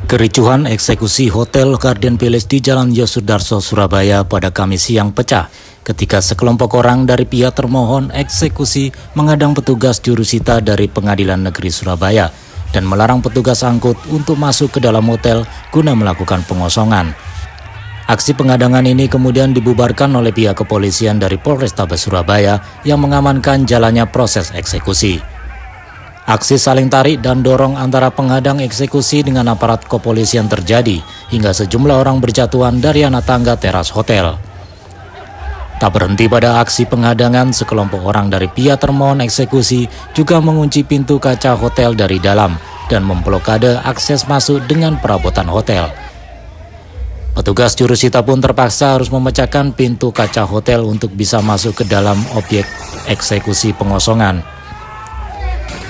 Kericuhan eksekusi Hotel Garden Palace di Jalan Yosudarso, Surabaya pada Kamis siang pecah ketika sekelompok orang dari pihak termohon eksekusi menghadang petugas jurusita dari Pengadilan Negeri Surabaya dan melarang petugas angkut untuk masuk ke dalam hotel guna melakukan pengosongan. Aksi penghadangan ini kemudian dibubarkan oleh pihak kepolisian dari Polrestabes Surabaya yang mengamankan jalannya proses eksekusi. Aksi saling tarik dan dorong antara penghadang eksekusi dengan aparat kepolisian terjadi hingga sejumlah orang berjatuhan dari anak tangga teras hotel. Tak berhenti pada aksi penghadangan, sekelompok orang dari pihak termohon eksekusi juga mengunci pintu kaca hotel dari dalam dan memblokade akses masuk dengan perabotan hotel. Petugas jurusita pun terpaksa harus memecahkan pintu kaca hotel untuk bisa masuk ke dalam objek eksekusi pengosongan.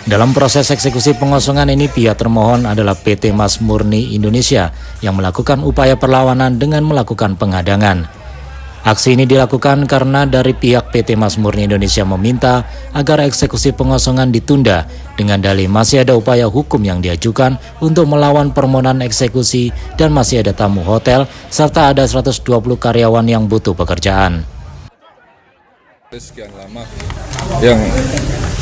Dalam proses eksekusi pengosongan ini, pihak termohon adalah PT Mas Murni Indonesia yang melakukan upaya perlawanan dengan melakukan penghadangan. Aksi ini dilakukan karena dari pihak PT Mas Murni Indonesia meminta agar eksekusi pengosongan ditunda dengan dalih masih ada upaya hukum yang diajukan untuk melawan permohonan eksekusi dan masih ada tamu hotel serta ada 120 karyawan yang butuh pekerjaan. Sekian lama yang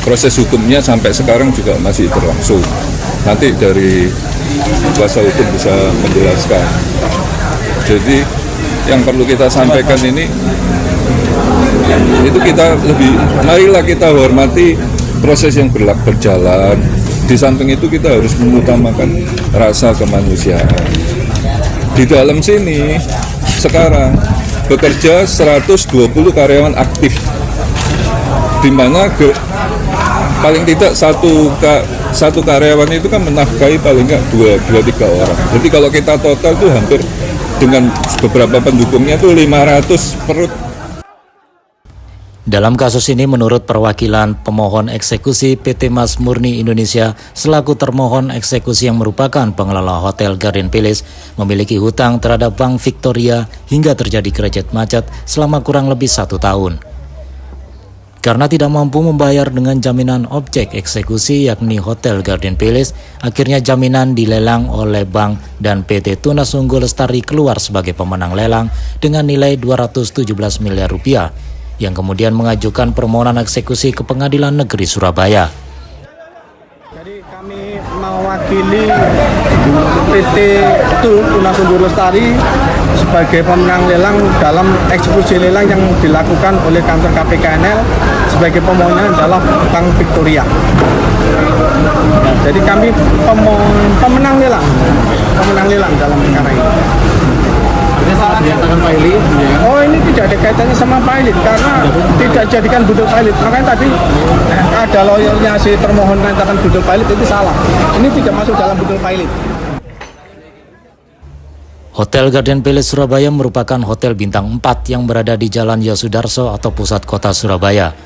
proses hukumnya sampai sekarang juga masih berlangsung. Nanti dari kuasa hukum bisa menjelaskan. Jadi yang perlu kita sampaikan ini, itu kita marilah kita hormati proses yang berjalan. Di samping itu kita harus mengutamakan rasa kemanusiaan. Di dalam sini sekarang bekerja 120 karyawan aktif, di mana paling tidak satu karyawan itu kan menafkahi paling nggak 2-3 orang. Jadi kalau kita total itu hampir dengan beberapa pendukungnya itu 500 perut. Dalam kasus ini, menurut perwakilan pemohon eksekusi PT Mas Murni Indonesia selaku termohon eksekusi yang merupakan pengelola Hotel Garden Palace memiliki hutang terhadap Bank Victoria hingga terjadi krecet macet selama kurang lebih 1 tahun. Karena tidak mampu membayar dengan jaminan objek eksekusi yakni Hotel Garden Palace, akhirnya jaminan dilelang oleh bank dan PT Tunas Unggul Lestari keluar sebagai pemenang lelang dengan nilai 217 miliar rupiah yang kemudian mengajukan permohonan eksekusi ke Pengadilan Negeri Surabaya. Jadi kami mewakili PT Tunas Unggul Lestari sebagai pemenang lelang dalam eksekusi lelang yang dilakukan oleh kantor KPKNL sebagai pemohonnya adalah Bank Victoria. Jadi kami pemenang lelang dalam perkara ini. Ini sangat dinyatakan pilot. Oh, ini tidak ada kaitannya sama pilot karena tidak jadikan budul pilot. Makanya tadi ada lawyernya si termohon mengatakan budul pilot, itu salah. Ini tidak masuk dalam budul pilot. Hotel Garden Palace Surabaya merupakan hotel bintang 4 yang berada di Jalan Yosudarso atau pusat kota Surabaya.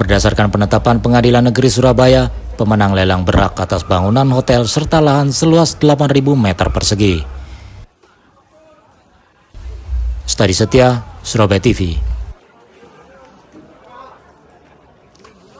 Berdasarkan penetapan Pengadilan Negeri Surabaya, pemenang lelang berhak atas bangunan hotel serta lahan seluas 8.000 meter persegi. Stadi Setia, Surabaya TV.